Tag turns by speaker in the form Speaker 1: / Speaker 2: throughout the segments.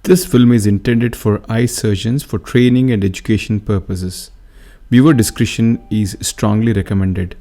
Speaker 1: This film is intended for eye surgeons for training and education purposes. Viewer discretion is strongly recommended.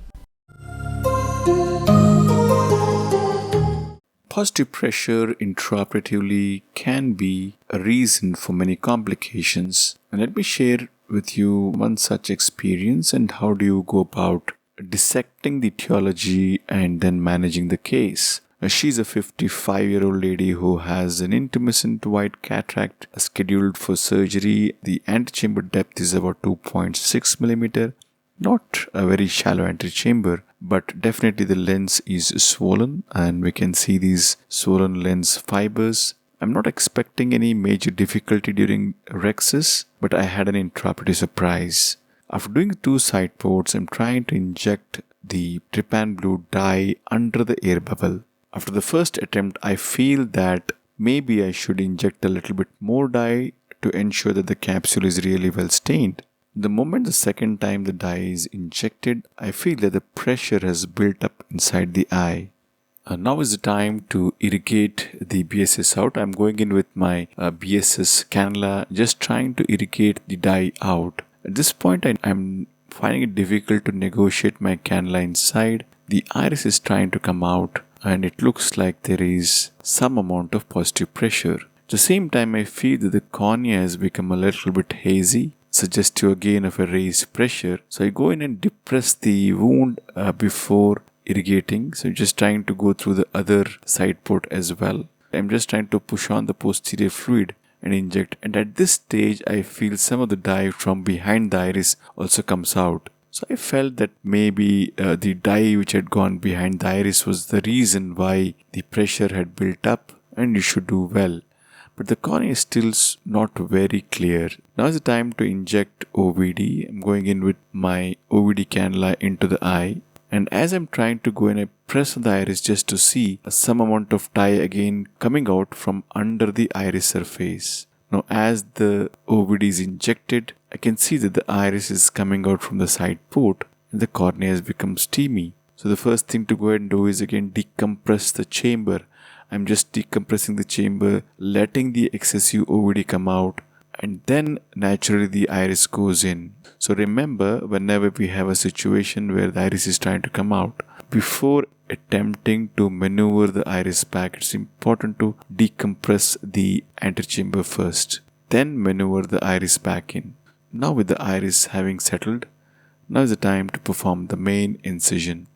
Speaker 2: Positive pressure intraoperatively can be a reason for many complications. And let me share with you one such experience and how do you go about dissecting the etiology and then managing the case. She's a 55-year-old lady who has an intermittent white cataract scheduled for surgery. The antechamber depth is about 2.6 millimeter. Not a very shallow antechamber, but definitely the lens is swollen and we can see these swollen lens fibers. I'm not expecting any major difficulty during rhexis, but I had an intraoperative surprise. After doing 2 side ports, I'm trying to inject the trypan blue dye under the air bubble. After the first attempt, I feel that maybe I should inject a little bit more dye to ensure that the capsule is really well stained. The moment the second time the dye is injected, I feel that the pressure has built up inside the eye. Now is the time to irrigate the BSS out. I'm going in with my BSS cannula, just trying to irrigate the dye out. At this point, I'm finding it difficult to negotiate my cannula inside. The iris is trying to come out and it looks like there is some amount of positive pressure. At the same time, I feel that the cornea has become a little bit hazy, suggestive again of a raised pressure. So I go in and depress the wound before irrigating. So just trying to go through the other side port as well. I'm just trying to push on the posterior fluid and inject. And at this stage, I feel some of the dye from behind the iris also comes out. So I felt that maybe the dye which had gone behind the iris was the reason why the pressure had built up and you should do well. But the cornea is still not very clear. Now is the time to inject OVD. I'm going in with my OVD cannula into the eye. And as I'm trying to go in, I press on the iris just to see some amount of dye again coming out from under the iris surface. Now as the OVD is injected, I can see that the iris is coming out from the side port and the cornea has become steamy. So the first thing to go ahead and do is again decompress the chamber. I'm just decompressing the chamber, letting the excessive OVD come out, and then naturally the iris goes in. So remember, whenever we have a situation where the iris is trying to come out, before attempting to maneuver the iris back, it's important to decompress the antechamber first, then maneuver the iris back in. Now with the iris having settled, now is the time to perform the main incision.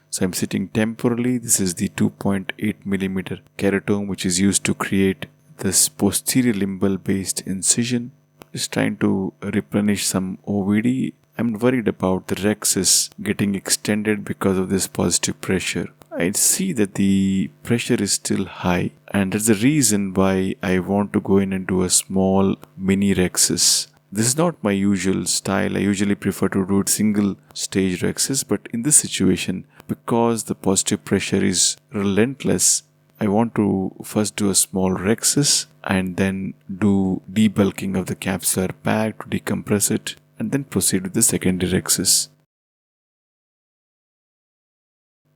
Speaker 2: So I'm sitting temporally. This is the 2.8 millimeter keratome which is used to create this posterior limbal based incision. Just trying to replenish some OVD. I'm worried about the rhexis getting extended because of this positive pressure. I see that the pressure is still high and that's the reason why I want to go in and do a small mini rhexis. This is not my usual style. I usually prefer to do it single stage rhexis, but in this situation, because the positive pressure is relentless, I want to first do a small rhexis and then do debulking of the capsular bag to decompress it and then proceed with the secondary rhexis.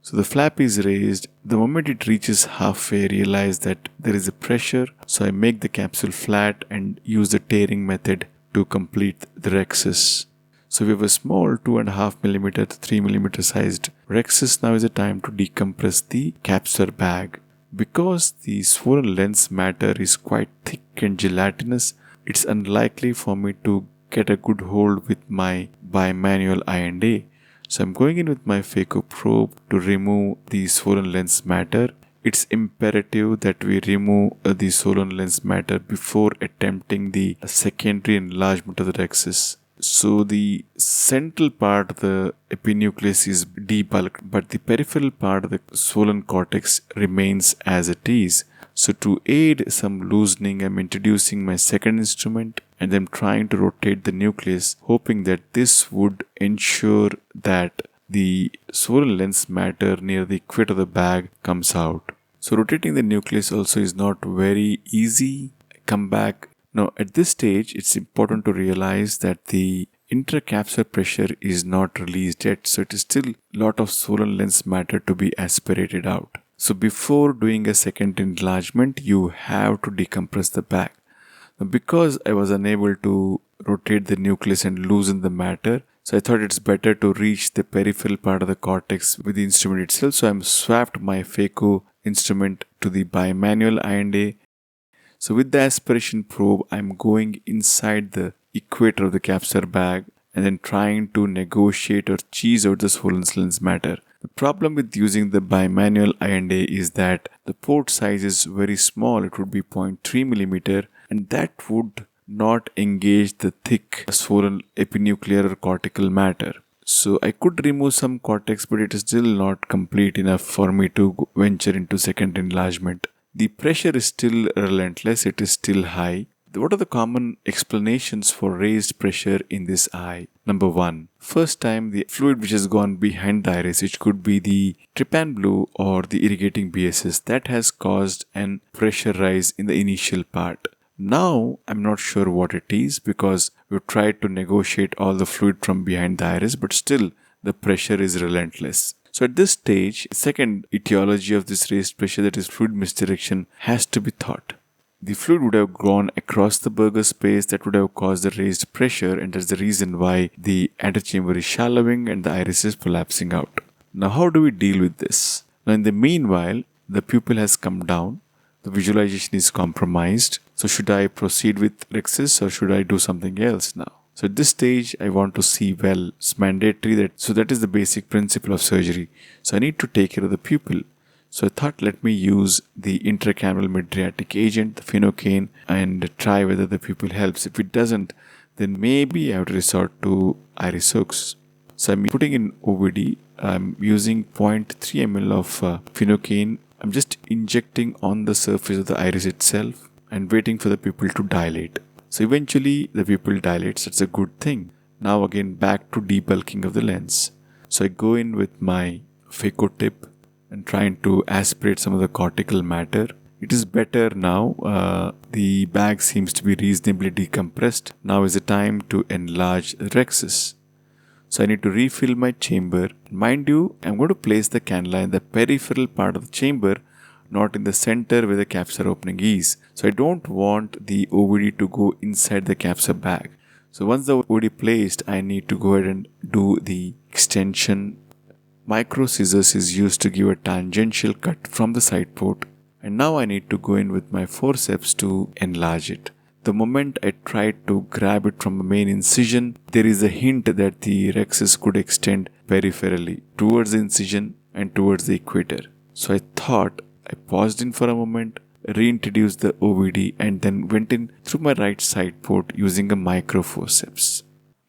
Speaker 2: So the flap is raised. The moment it reaches halfway, I realize that there is a pressure. So I make the capsule flat and use the tearing method to complete the rhexis. So we have a small 2.5 millimeter to 3 millimeter sized rhexis. Now is the time to decompress the capsular bag. Because the swollen lens matter is quite thick and gelatinous, it's unlikely for me to get a good hold with my bimanual I&A. So I'm going in with my phaco probe to remove the swollen lens matter. It's imperative that we remove the swollen lens matter before attempting the secondary enlargement of the rhexis. So the central part of the epinucleus is debulked, but the peripheral part of the swollen cortex remains as it is. So to aid some loosening, I'm introducing my second instrument and then trying to rotate the nucleus, hoping that this would ensure that the swollen lens matter near the quid of the bag comes out. So rotating the nucleus also is not very easy. Come back. Now at this stage, it's important to realize that the intracapsular pressure is not released yet. So it is still a lot of swollen lens matter to be aspirated out. So before doing a second enlargement, you have to decompress the bag. Now, because I was unable to rotate the nucleus and loosen the matter, so I thought it's better to reach the peripheral part of the cortex with the instrument itself. So I'm swapped my phaco instrument to the bimanual I&A. So with the aspiration probe, I'm going inside the equator of the capsular bag and then trying to negotiate or cheese out the swollen lens matter. The problem with using the bimanual I&A is that the port size is very small. It would be 0.3 millimeter, and that would not engage the thick swollen epinuclear or cortical matter. So I could remove some cortex, but it is still not complete enough for me to venture into second enlargement. The pressure is still relentless, it is still high. What are the common explanations for raised pressure in this eye? Number one, first time the fluid which has gone behind the iris, which could be the trypan blue or the irrigating BSS, that has caused an pressure rise in the initial part. Now I'm not sure what it is because we've tried to negotiate all the fluid from behind the iris, but still the pressure is relentless. So at this stage, second etiology of this raised pressure, that is fluid misdirection, has to be thought. The fluid would have gone across the Berger space that would have caused the raised pressure, and that's the reason why the antechamber is shallowing and the iris is collapsing out. Now how do we deal with this? Now in the meanwhile, the pupil has come down, the visualization is compromised. So should I proceed with rhexis or should I do something else now? So at this stage, I want to see well. It's mandatory that is the basic principle of surgery. So I need to take care of the pupil. So I thought, let me use the intracameral mydriatic agent, the phenocaine, and try whether the pupil helps. If it doesn't, then maybe I have to resort to iris hooks. So I'm putting in OVD. I'm using 0.3 ml of phenocaine. I'm just injecting on the surface of the iris itself and waiting for the pupil to dilate. So eventually the pupil dilates. That's a good thing. Now again back to debulking of the lens. So I go in with my phaco tip and trying to aspirate some of the cortical matter. It is better now. The bag seems to be reasonably decompressed. Now is the time to enlarge the rhexis. So I need to refill my chamber. Mind you, I'm going to place the cannula in the peripheral part of the chamber, not in the center where the capsular opening is. So I don't want the OVD to go inside the capsular bag. So once the OVD placed, I need to go ahead and do the extension. Micro scissors is used to give a tangential cut from the side port, and now I need to go in with my forceps to enlarge it. The moment I tried to grab it from the main incision, there is a hint that the rhexis could extend peripherally towards the incision and towards the equator. So I thought, I paused in for a moment, reintroduced the OVD, and then went in through my right side port using a micro forceps.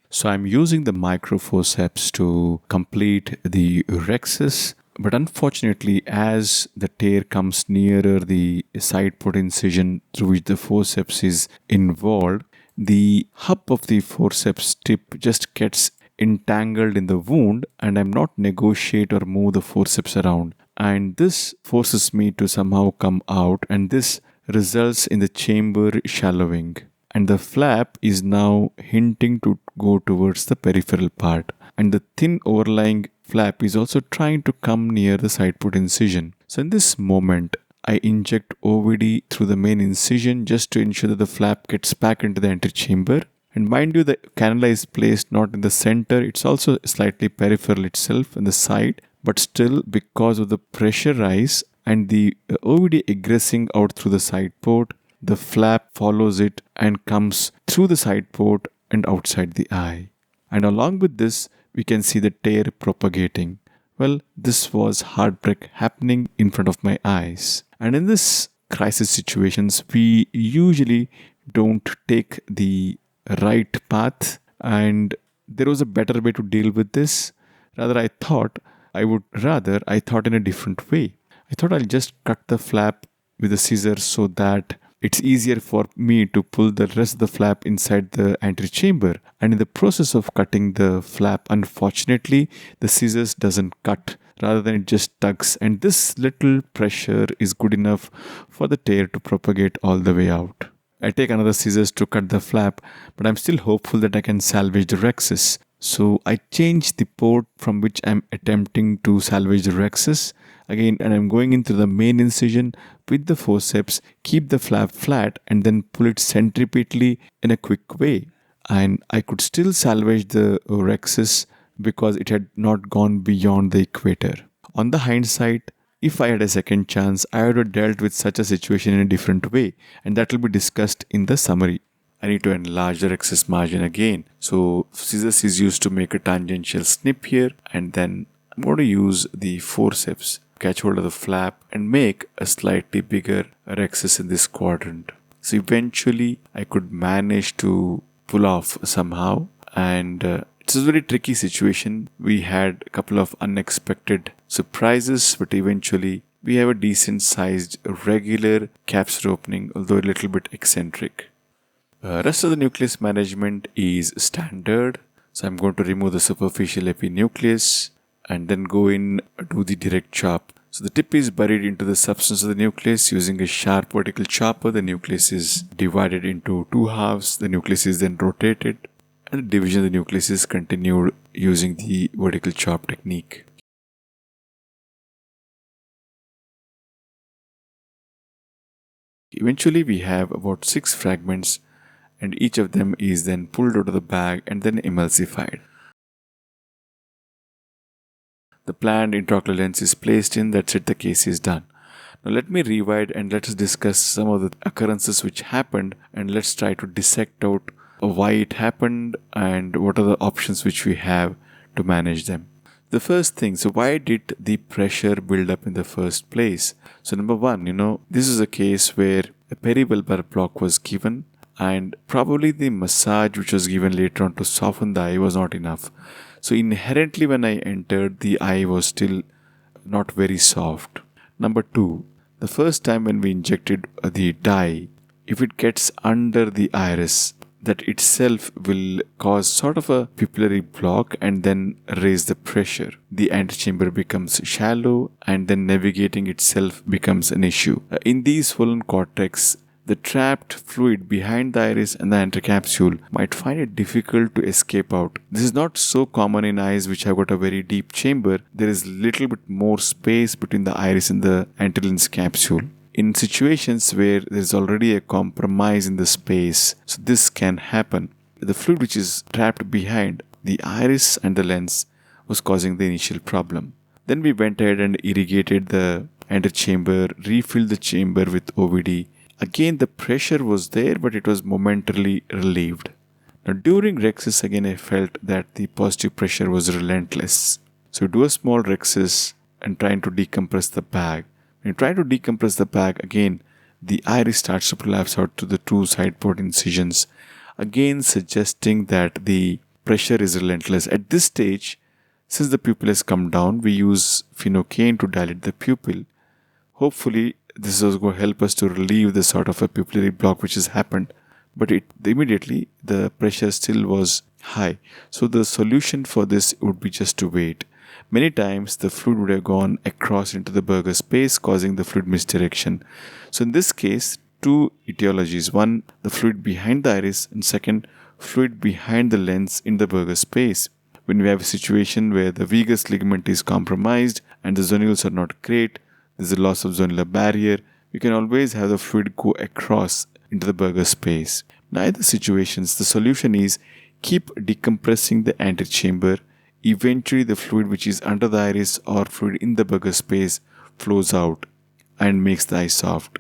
Speaker 2: So I'm using the micro forceps to complete the rhexis, but unfortunately as the tear comes nearer the side port incision through which the forceps is involved, the hub of the forceps tip just gets entangled in the wound and I'm not negotiate or move the forceps around. And this forces me to somehow come out, and this results in the chamber shallowing. And the flap is now hinting to go towards the peripheral part. And the thin overlying flap is also trying to come near the side port incision. So in this moment, I inject OVD through the main incision just to ensure that the flap gets back into the antechamber. And mind you, the cannula is placed not in the center, it's also slightly peripheral itself on the side. But still, because of the pressure rise and the OVD egressing out through the side port, the flap follows it and comes through the side port and outside the eye. And along with this, we can see the tear propagating. Well, this was heartbreak happening in front of my eyes. And in this crisis situations, we usually don't take the right path, and there was a better way to deal with this. Rather, I thought in a different way. I thought I'll just cut the flap with the scissors so that it's easier for me to pull the rest of the flap inside the antechamber. And in the process of cutting the flap, unfortunately, the scissors doesn't cut. Rather than it just tugs. And this little pressure is good enough for the tear to propagate all the way out. I take another scissors to cut the flap, but I'm still hopeful that I can salvage the rhexis. So I change the port from which I'm attempting to salvage the rhexis. Again, and I'm going into the main incision with the forceps, keep the flap flat, and then pull it centripetally in a quick way. And I could still salvage the rhexis because it had not gone beyond the equator. On the hindsight, if I had a second chance, I would have dealt with such a situation in a different way, and that will be discussed in the summary. I need to enlarge the rhexis margin again. So scissors is used to make a tangential snip here, and then I'm going to use the forceps, catch hold of the flap and make a slightly bigger rhexis in this quadrant. So eventually I could manage to pull off somehow, and it's a very tricky situation. We had a couple of unexpected surprises, but eventually we have a decent sized regular capsule opening, although a little bit eccentric. Rest of the nucleus management is standard. So I'm going to remove the superficial epinucleus and then go in do the direct chop. So the tip is buried into the substance of the nucleus using a sharp vertical chopper. The nucleus is divided into two halves. The nucleus is then rotated, and the division of the nucleus is continued using the vertical chop technique. Eventually we have about 6 fragments, and each of them is then pulled out of the bag and then emulsified. The planned intraocular lens is placed in, that's it, the case is done. Now let me rewind and let us discuss some of the occurrences which happened, and let's try to dissect out why it happened and what are the options which we have to manage them. The first thing, so why did the pressure build up in the first place? So number one, this is a case where a peribulbar block was given, and probably the massage which was given later on to soften the eye was not enough. So inherently when I entered, the eye was still not very soft. Number two, the first time when we injected the dye, if it gets under the iris, that itself will cause sort of a pupillary block and then raise the pressure. The antechamber becomes shallow, and then navigating itself becomes an issue. In these swollen cortex, the trapped fluid behind the iris and the anterocapsule might find it difficult to escape out. This is not so common in eyes which have got a very deep chamber. There is little bit more space between the iris and the anterolens capsule. In situations where there is already a compromise in the space, so this can happen. The fluid which is trapped behind the iris and the lens was causing the initial problem. Then we went ahead and irrigated the antechamber, refilled the chamber with OVD. Again, the pressure was there, but it was momentarily relieved. Now, during rhexis, again, I felt that the positive pressure was relentless. So, do a small rhexis and trying to decompress the bag. When you try to decompress the bag, again, the iris starts to prolapse out to the two side port incisions, again suggesting that the pressure is relentless. At this stage, since the pupil has come down, we use phenocaine to dilate the pupil. Hopefully, this is going to help us to relieve the sort of a pupillary block which has happened, but immediately the pressure still was high. So the solution for this would be just to wait. Many times the fluid would have gone across into the Berger space, causing the fluid misdirection. So in this case, two etiologies. One, the fluid behind the iris, and second, fluid behind the lens in the Berger space. When we have a situation where the vagus ligament is compromised and the zonules are not great, there's a loss of zonular barrier, we can always have the fluid go across into the Berger space. In either situations, the solution is keep decompressing the antechamber. Eventually, the fluid which is under the iris or fluid in the Berger space flows out and makes the eye soft.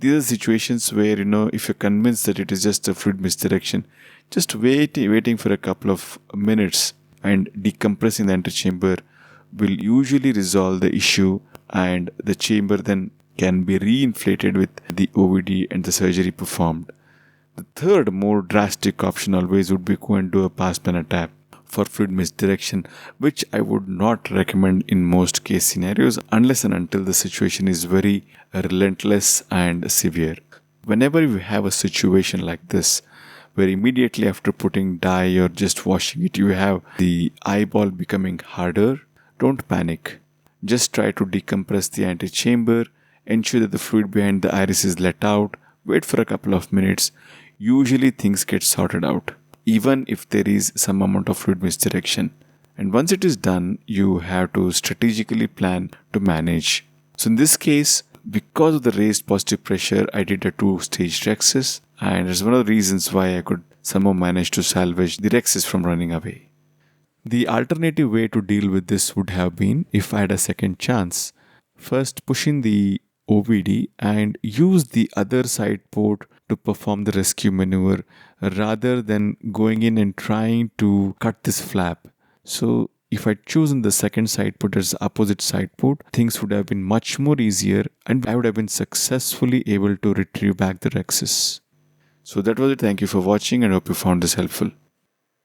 Speaker 2: These are situations where, if you're convinced that it is just a fluid misdirection, just waiting for a couple of minutes and decompressing the antechamber will usually resolve the issue, and the chamber then can be reinflated with the OVD and the surgery performed. The third, more drastic option always would be go and do a pass-planar tap for fluid misdirection, which I would not recommend in most case scenarios unless and until the situation is very relentless and severe. Whenever you have a situation like this, where immediately after putting dye or just washing it, you have the eyeball becoming harder, don't panic. Just try to decompress the antechamber, ensure that the fluid behind the iris is let out, wait for a couple of minutes. Usually things get sorted out, even if there is some amount of fluid misdirection. And once it is done, you have to strategically plan to manage. So in this case, because of the raised positive pressure, I did a 2-stage rhexis, and it's one of the reasons why I could somehow manage to salvage the rhexis from running away. The alternative way to deal with this would have been, if I had a second chance, first push in the OVD and use the other side port to perform the rescue maneuver rather than going in and trying to cut this flap. So if I'd chosen the second side port as the opposite side port, things would have been much more easier and I would have been successfully able to retrieve back the rhexis. So that was it. Thank you for watching and hope you found this helpful.